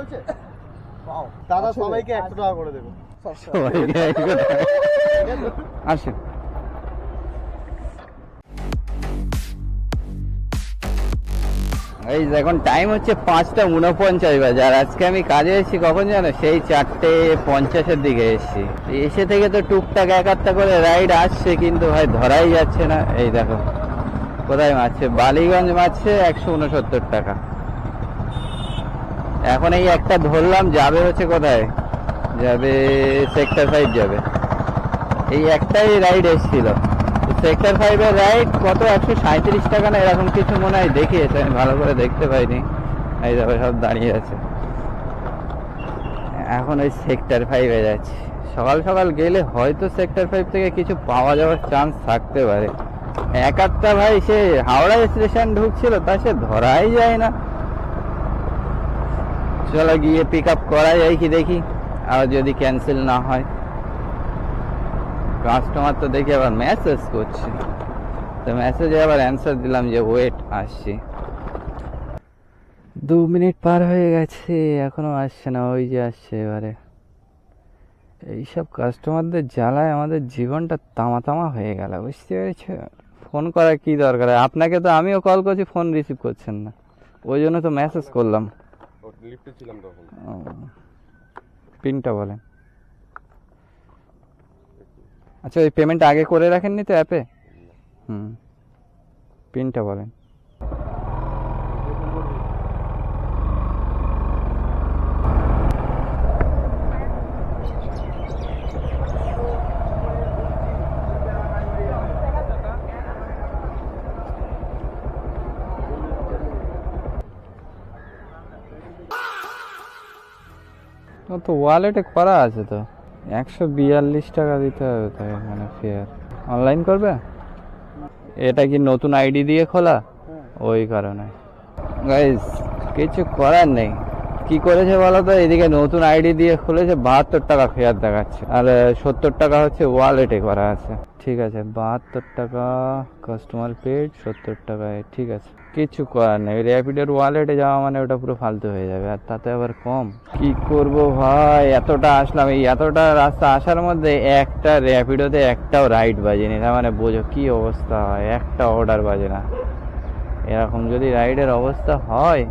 চলছে। দাদা সবাইকে 100 টাকা করে দেবো। আসেন। এই এখন টাইম হচ্ছে 5:49 বাজে, আর আজকে আমি কাজে এসেছি কখন জানো, সেই 4:50 দিকে এসেছি। এসে থেকে তো টুকটাক এক আধটা করে রাইড আসছে, কিন্তু ভাই ধরাই যাচ্ছে না। এই দেখো কোথায় মারছে, বালিগঞ্জ মারছে 169 টাকা। এখন এই একটা ধরলাম, যাবে হচ্ছে কোথায় যাবে, সেক্টর 5 যাবে। এই একটাই রাইড এসেছিল, সেক্টর 5 এর রাইড কত 137 টাকা না এরকম কিছু মনে হয় দেখিয়েছে, আমি ভালো করে দেখতে পাইনি। এই দেখো সব দাঁড়িয়ে আছে। এখন ওই সেক্টর 5 এ যাচ্ছি। সকাল সকাল গেলে হয়তো সেক্টর 5 থেকে কিছু পাওয়া যাওয়ার চান্স থাকতে পারে। এক আধটা ভাই সে হাওড়া স্টেশন ঢুকছিল, তা সে ধরাই যায় না। চলো গিয়ে পিক আপ করা যায় কি দেখি, আর যদি ক্যান্সেল না হয়। কাস্টমার তো দেখি আবার মেসেজ করছে, তো মেসেজে আবার অ্যান্সার দিলাম যে ওয়েট, আসছি। 2 মিনিট পার হয়ে গেছে, এখনো আসছে না। ওই যে আসছে এবারে। এইসব কাস্টমারদের জ্বালায় আমাদের জীবনটা তামা তামা হয়ে গেল, বুঝতে পেরেছ। ফোন করার কি দরকার, আপনাকে তো আমিও কল করছি, ফোন রিসিভ করছেন না, ওই জন্য তো মেসেজ করলাম। লিফটে ছিলাম তখন। পিনটা বলেন। আচ্ছা, ওই পেমেন্ট আগে করে রাখেননি তো অ্যাপে? পিনটা বলেন। তো ওয়ালেটে করা আছে তো, 142 টাকা দিতে হবে তাই, মানে ফেয়ার। অনলাইন করবে? এটা কি নতুন আইডি দিয়ে খোলা? ওই কারণে গাইস কিছু করার নেই। কি করেছে বলো তো, এদিকে নতুন আইডি দিয়ে খুলেছে, 72 টাকা ফেয়ার দেখাচ্ছে, আর 70 টাকা হচ্ছে ওয়ালেটে করা আছে। ঠিক আছে, 72 টাকা কাস্টমার পেড, 70 টাকায় ঠিক আছে, কিছু করার নেই। র্যাপিডোর ওয়ালেটে যাওয়া মানে ওটা পুরো ফালতু হয়ে যাবে, আর তাতে আবার কম। কি করব ভাই, এতটা আসলাম, এই এতটা রাস্তা আসার মধ্যে একটা র্যাপিডোতে একটাও রাইড বাজেনি, তার মানে বোঝো কি অবস্থা হয়, একটা অর্ডার বাজে না। এরকম যদি রাইডের অবস্থা হয়,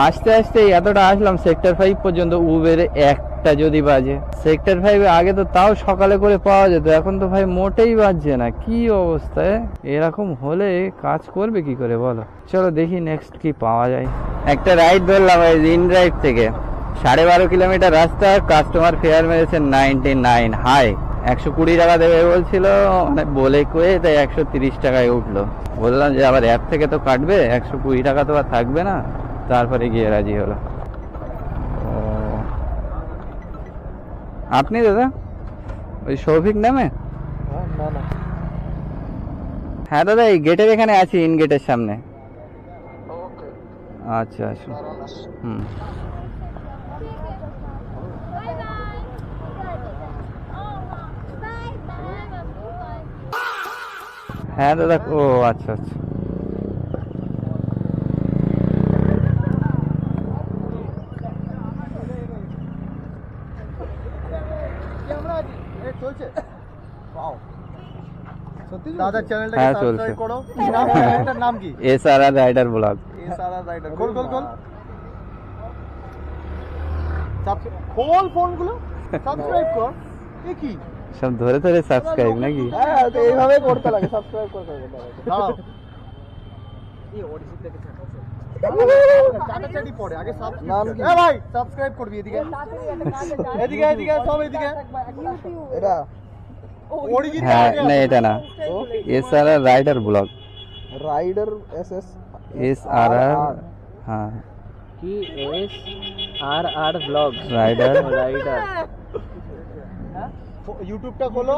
আস্তে আস্তে এতটা আসলাম সেক্টর 5 পর্যন্ত, উবেরে একটা যদি বাজে। সেক্টর 5 আগে তো তাও সকালে করে পাওয়া যেত, এখন তো ভাই মোটেই বাজছে না। কি অবস্থায়, এরকম হলে কাজ করবে কি করে বলো। চলো দেখি নেক্সট কি পাওয়া যায়। একটা রাইড ধরলাম ইন ড্রাইভ থেকে, 12.5 কিলোমিটার রাস্তা, কাস্টমার ফেয়ার মেরেছে 99 হাই। 120 টাকা দেবে বলছিল, মানে বলে কয়ে তাই 130 টাকায় উঠলো। বললাম যে আবার অ্যাপ থেকে তো কাটবে, 120 টাকা তো আর থাকবে না, তারপরে গিয়ে রাজি হলো। আপনি দাদা ওই সৌভিক নামে? হ্যাঁ দাদা, এই গেটের এখানে আছি, ইন গেটের সামনে। আচ্ছা আচ্ছা, হ্যাঁ দাদা। ও আচ্ছা আচ্ছা। দাদা চ্যানেলটাকে সাবস্ক্রাইব করো। কি নাম, চ্যানেলটার নাম কি? SRR rider blog. SRR rider. খোল খোল ফোনগুলো সাবস্ক্রাইব কর। এ কি সব ধরে ধরে সাবস্ক্রাইব নাকি? হ্যাঁ, তো এইভাবে করতে লাগে, সাবস্ক্রাইব করতে লাগে। দাঁড়াও, এই অডিশন থেকে চাটাচাটি পড়ে আগে সাবস্ক্রাইব। এ ভাই সাবস্ক্রাইব করবি, এদিকে এদিকে সব এদিকে। এটা অরিজিনাল? হ্যাঁ না, এটা না, SRR rider blog. Rider SS SRR, হ্যাঁ কি এসআরআর ব্লগ রাইডার। ইউটিউবটা খোলো,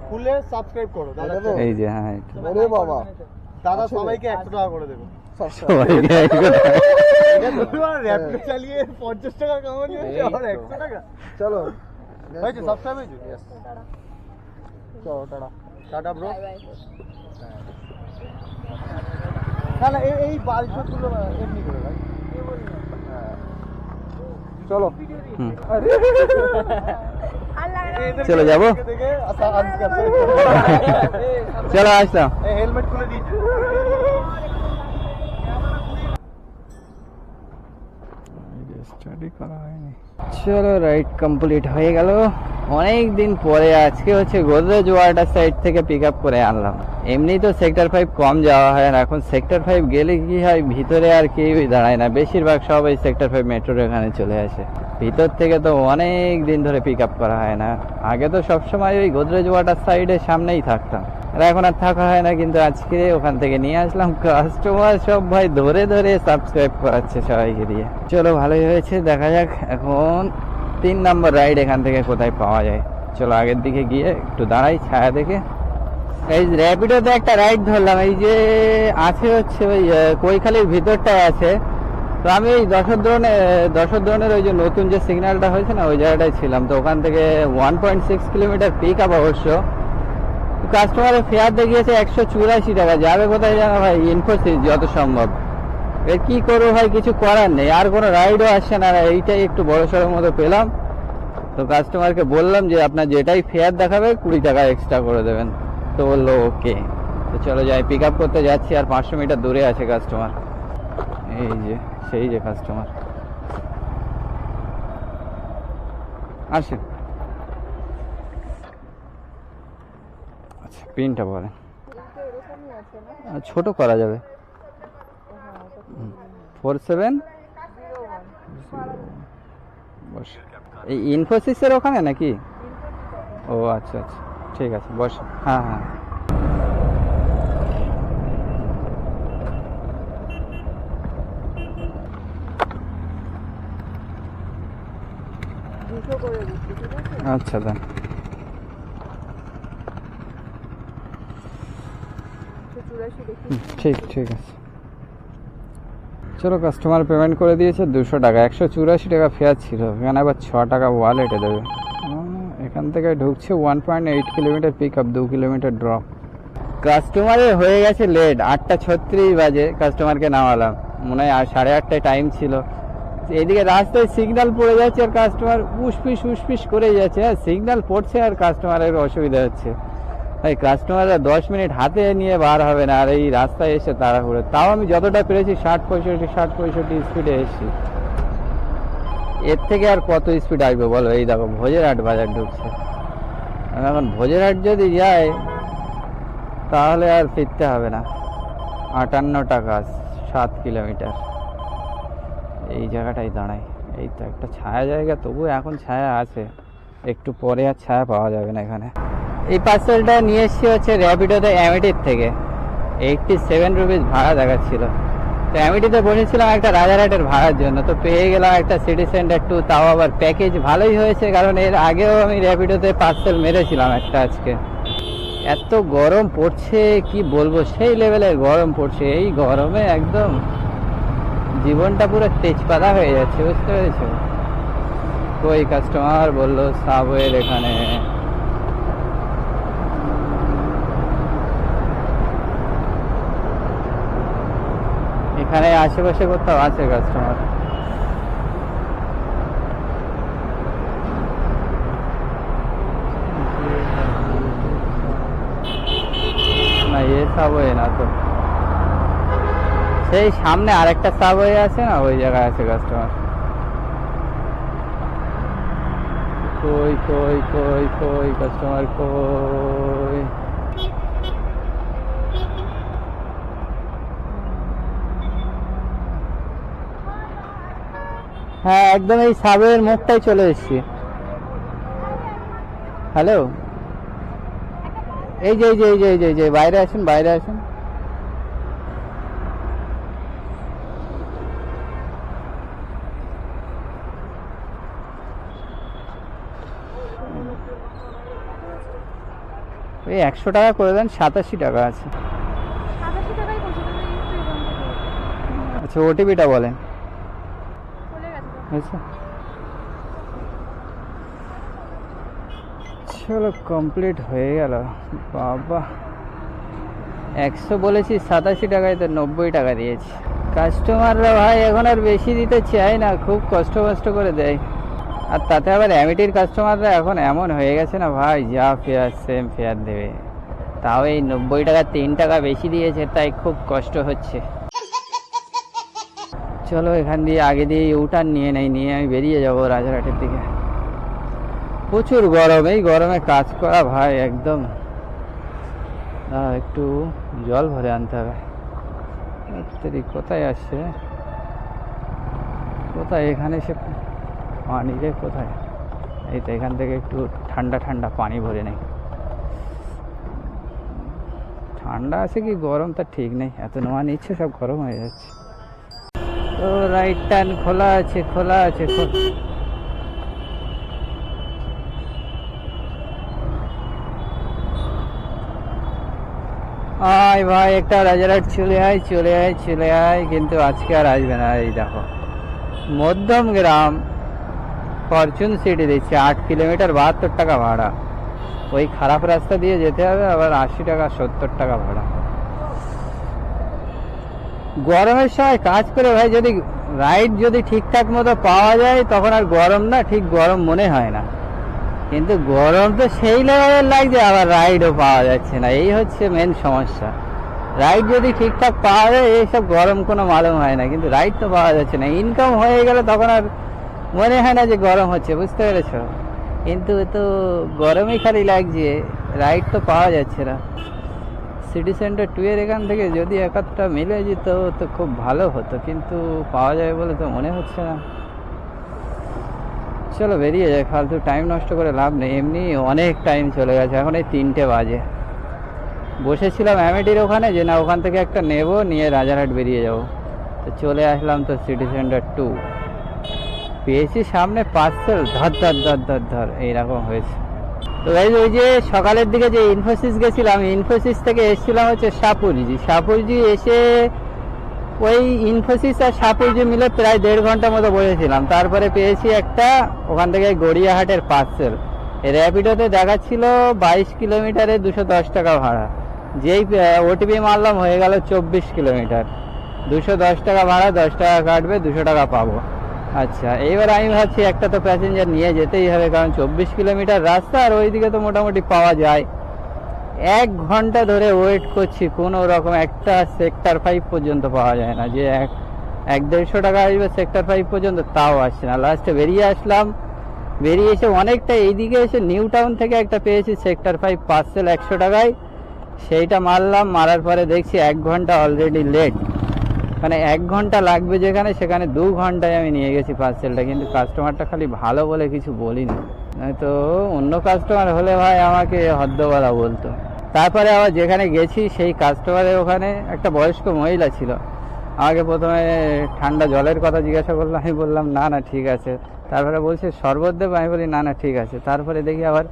খুলে সাবস্ক্রাইব করো দাদা। এই যে হ্যাঁ, ওরে বাবা, দাদা সবাইকে 100 টাকা করে দেবো। র্যাপিডো চালিয়ে 50 টাকা কামানো, আর 100 টাকা। চলো হয়েছে, সাবস্ক্রাইব হয়েছে। চলো টাটা টাটা ব্রো। না না, এই বালছগুলো এমনি করে ভাই। चलो হুম अरे চলো যাবো देखे आसान कर চলো আসলাম हेलमेट खुले दीजिए স্টাডি করা হয়নি চলো রাইড কমপ্লিট হয়ে গেল অনেক দিন পরে আজকে হচ্ছে গোদরেজ ওয়াটার সাইড থেকে পিক আপ করে আনলাম এমনি তো সেক্টর 5 কম যাওয়া হয় আর এখন সেক্টর 5 গেলে কি হয় ভিতরে আর কেউই দাঁড়ায় না বেশিরভাগ সবাই সেক্টর 5 মেট্রোর এখানে চলে আসে ভিতর থেকে তো অনেক দিন ধরে পিক আপ করা হয় না আগে তো সবসময় ওই গোদরেজ ওয়াটার সাইডের সামনেই থাকতাম আর এখন আর থাকা হয় না কিন্তু আজকে ওখান থেকে নিয়ে আসলাম কাস্টমার সব ভাই ধরে ধরে সাবস্ক্রাইব করাচ্ছে সবাইকে দিয়ে চলো ভালোই হয়েছে দেখা যাক এখন 3 নম্বর রাইড এখান থেকে কোথায় পাওয়া যায় চলো আগের দিকে গিয়ে একটু দাঁড়াই ছায়া দেখে এই র্যাপিডোতে একটা রাইড ধরলাম এই যে আছে হচ্ছে ওই কৈখালির ভিতরটায় আছে তো আমি ওই দশদ্রনের ওই যে নতুন যে সিগন্যালটা হয়েছে না ওই জায়গাটায় ছিলাম তো ওখান থেকে 1.6 কিলোমিটার পিক আপ অবশ্য কাস্টমারের ফেয়ার দেখিয়েছে 184 টাকা যাবে কোথায় জানো ভাই ইনফোসিস যত সম্ভব এর কি করবো ভাই কিছু করার নেই আর কোনো রাইডও আসছে না এইটাই একটু বড় সড়ো মতো পেলাম তো কাস্টমারকে বললাম যে আপনার যেটাই ফেয়ার দেখাবে 20 টাকা এক্সট্রা করে দেবেন তো বললো ওকে তো চলো যাই পিক আপ করতে যাচ্ছি আর 500 মিটার দূরে আছে কাস্টমার এই যে সেই যে কাস্টমার আসেন আচ্ছা পিনটা বলেন ছোট করা যাবে 47 বস এই ইনফোসিসের ওখানে নাকি ও আচ্ছা আচ্ছা ঠিক আছে বস হ্যাঁ হ্যাঁ আচ্ছা দেন ঠিক ঠিক আছে চলো কাস্টমার পেমেন্ট করে দিয়েছে 200 টাকা 184 টাকা ফেয়ার ছিল এখানে আবার 6 টাকা ওয়ালেটে দেবে এখান থেকে ঢুকছে 1.8 kilometre pick up 2 kilometre drop কাস্টমারের হয়ে গেছে লেট 8:36 বাজে কাস্টমারকে নামালাম মনে হয় 8:30টায় টাইম ছিল এইদিকে রাস্তায় সিগন্যাল পড়ে যাচ্ছে আর কাস্টমার উসপিস করে যাচ্ছে আর সিগন্যাল পড়ছে আর কাস্টমারের অসুবিধা হচ্ছে এই কাস্টমাররা 10 মিনিট হাতে নিয়ে বার হবে না আর এই রাস্তায় এসে তাড়াহুড়ো তাও আমি যতটা পেরেছি 60-65 স্পিডে এসেছি এর থেকে আর কত স্পিড আসবে বলো এই দেখো ভোজেরহাট বাজার ঢুকছে এখন ভোজেরহাট যদি যায় তাহলে আর ফিরতে হবে না 58 টাকা 7 কিলোমিটার এই জায়গাটাই দাঁড়াই এই তো একটা ছায়া জায়গা তবু এখন ছায়া আছে একটু পরে আর ছায়া পাওয়া যাবে না এখানে এই পার্সেলটা নিয়ে এসেছি হচ্ছে র্যাপিডোতে অ্যামিটির থেকে 87 রুপিস ভাড়া দেখাচ্ছিল তো অ্যামিটিতে বসেছিলাম একটা রাজারহাটের ভাড়ার জন্য তো পেয়ে গেলাম একটা সিটি সেন্টার টু তাও আবার প্যাকেজ ভালোই হয়েছে কারণ এর আগেও আমি র্যাপিডোতে পার্সেল মেরেছিলাম একটা আজকে এত গরম পড়ছে কি বলবো সেই লেভেলের গরম পড়ছে এই গরমে একদম জীবনটা পুরো তেজপাতা হয়ে যাচ্ছে বুঝতে পেরেছো ওই কাস্টমার বললো সাবওয়ের এখানে এখানে আশেপাশে কোথাও আছে কাস্টমার না এ সাবওয়ে না তো সেই সামনে আরেকটা সাবওয়ে আছে না ওই জায়গায় আছে কাস্টমার কই কই কই কই কাস্টমার কই হ্যাঁ একদম এই সাবওয়ের মুখটাই চলে এসেছি হ্যালো এই যে বাইরে আসুন এই 100 টাকা করে দেন 87 টাকা আছে আচ্ছা ওটিপিটা বলেন চলো কমপ্লিট হয়ে গেল বাবা 100 বলেছি 87 টাকায় তো 90 টাকা দিয়েছি কাস্টমাররা ভাই এখন আর বেশি দিতে চায় না, খুব কষ্ট করে দেয়। আর তাতে আবার অ্যামিটির কাস্টমাররা এখন এমন হয়ে গেছে না ভাই, যা ফেয়ার সেম ফেয়ার দেবে, তাও এই 90 টাকা 3 টাকা বেশি দিয়েছে, তাই খুব কষ্ট হচ্ছে। চলো এখান দিয়ে আগে দিয়ে ইউটার্ন নিয়ে নিয়ে আমি বেরিয়ে যাবো রাজারহাটের দিকে। প্রচুর গরম, এই গরমে কাজ করা ভাই একদম। একটু জল ভরে আনতে হবে। কোথায় আসছে, কোথায় এখানে সে পানি রে, কোথায়? এই তো এখান থেকে একটু ঠান্ডা ঠান্ডা পানি ভরে নেই। ঠান্ডা আছে কি গরম তা ঠিক নেই, এত নোয়া নিচ্ছে সব গরম হয়ে যাচ্ছে। তো রাইট টার্ন খোলা আছে। আয় ভাই একটা রাজারহাট চলে আয়, কিন্তু আজকে আর আসবে না। এই দেখো মধ্যম গ্রাম ফরচুন সিটি দিচ্ছে 8 কিলোমিটার 72 টাকা ভাড়া। ওই খারাপ রাস্তা দিয়ে যেতে হবে, আবার 80 টাকা 70 টাকা ভাড়া। গরমের সময় কাজ করে ভাই যদি রাইড যদি ঠিকঠাক মতো পাওয়া যায় তখন আর গরম না, ঠিক গরম মনে হয় না। কিন্তু গরম তো সেই লেভেলের লাগছে, আবার রাইডও পাওয়া যাচ্ছে না, এই হচ্ছে মেন সমস্যা। রাইড যদি ঠিকঠাক পাওয়া যায় এইসব গরম কোনো মালুম হয় না, কিন্তু রাইড তো পাওয়া যাচ্ছে না। ইনকাম হয়ে গেলে তখন আর মনে হয় না যে গরম হচ্ছে, বুঝতে পেরেছ? কিন্তু তো গরমই খালি লাগছে, রাইড তো পাওয়া যাচ্ছে না। সিটি সেন্টার 2 এর এখান থেকে যদি একটা মিলে যেত তো খুব ভালো হতো, কিন্তু পাওয়া যাবে বলে তো মনে হচ্ছে না। চলো বেরিয়ে যায়, ফালতু টাইম নষ্ট করে লাভ নেই, এমনি অনেক টাইম চলে গেছে। এখন এই 3টে বাজে। বসেছিলাম অ্যামিটির ওখানে যে না ওখান থেকে একটা নেব, নিয়ে রাজারহাট বেরিয়ে যাব। তো চলে আসলাম তো সিটি সেন্টার 2। পেয়েছি সামনে পার্সেল, ধর এইরকম হয়েছে। তো ওই যে সকালের দিকে যে ইনফোসিস গেছিলাম, ইনফোসিস থেকে এসেছিলাম হচ্ছে সাপুরজি এসে ওই ইনফোসিস আর সাপুরজি মিলে প্রায় 1.5 ঘন্টা মতো বসেছিলাম। তারপরে পেয়েছি একটা ওখান থেকে গড়িয়াহাটের পার্সেল। র্যাপিডোতে দেখাচ্ছিল 22 কিলোমিটারে 210 টাকা ভাড়া। যেই ওটিপি মারলাম হয়ে গেল 24 কিলোমিটার, 210 টাকা ভাড়া, 10 টাকা কাটবে, 200 টাকা পাবো। আচ্ছা, এইবার আমি ভাবছি একটা তো প্যাসেঞ্জার নিয়ে যেতেই হবে, কারণ 24 কিলোমিটার রাস্তা আর ওইদিকে তো মোটামুটি পাওয়া যায়। 1 ঘন্টা ধরে ওয়েট করছি, কোনো রকম একটা সেক্টর 5 পর্যন্ত পাওয়া যায় না, যে 150 টাকা আসবে সেক্টর 5 পর্যন্ত, তাও আসছে না। লাস্টে বেরিয়ে আসলাম, বেরিয়ে এসে অনেকটা এইদিকে এসে নিউ টাউন থেকে একটা পেয়েছি সেক্টর 5 পার্সেল 100 টাকায়, সেইটা মারলাম। মারার পরে দেখছি 1 ঘন্টা অলরেডি লেট, মানে 1 ঘন্টা লাগবে যেখানে সেখানে 2 ঘন্টায় আমি নিয়ে গেছি পার্সেলটা। কিন্তু কাস্টমারটা খালি ভালো বলে কিছু বলিনি, নয়তো অন্য কাস্টমার হলে ভাই আমাকে হদ্দবলা বলতো। তারপরে আবার যেখানে গেছি সেই কাস্টমারের ওখানে একটা বয়স্ক মহিলা ছিল, আমাকে প্রথমে ঠান্ডা জলের কথা জিজ্ঞাসা করলো, আমি বললাম না ঠিক আছে। তারপরে বলছে শরবত দেবো, আমি বলি না ঠিক আছে। তারপরে দেখি আবার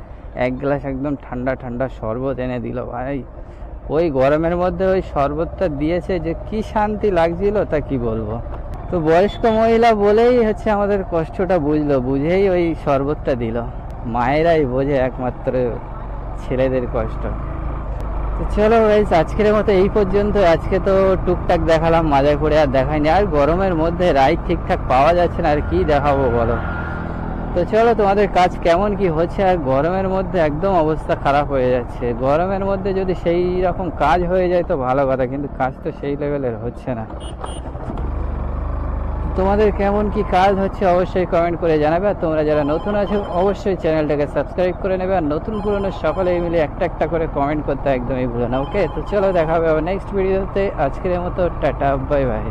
1 গ্লাস একদম ঠান্ডা শরবত এনে দিল। ভাই ওই গরমের মধ্যে ওই শরবতটা দিয়েছে যে কি শান্তি লাগছিল তা কি বলবো। তো বয়স্ক মহিলা বলেই হচ্ছে আমাদের কষ্টটা বুঝলো, বুঝেই ওই শরবতটা দিল। মায়েরাই বোঝে একমাত্র ছেলেদের কষ্ট। তো চলো গাইস, আজকের মতো এই পর্যন্ত। আজকে তো টুকটাক দেখালাম, মজা করে আর দেখাইনি। আর গরমের মধ্যে রাইড ঠিকঠাক পাওয়া যাচ্ছে না, আর কি দেখাবো বলো। তো চলো তোমাদের কাজ কেমন কি হচ্ছে। আর গরমের মধ্যে একদম অবস্থা খারাপ হয়ে যাচ্ছে। গরমের মধ্যে যদি সেই রকম কাজ হয়ে যায় তো ভালো কথা, কিন্তু কাজ তো সেই লেভেলের হচ্ছে না। তোমাদের কেমন কি কাজ হচ্ছে অবশ্যই কমেন্ট করে জানাবে। আর তোমরা যারা নতুন আছো অবশ্যই চ্যানেলটাকে সাবস্ক্রাইব করে নেবে। আর নতুন পুরনো সকলে মিলে একটা করে কমেন্ট করতে একদমই ভুলো না। ওকে, তো চলো দেখা হবে আবার নেক্সট ভিডিওতে। আজকের মতো টাটা, বাই বাই।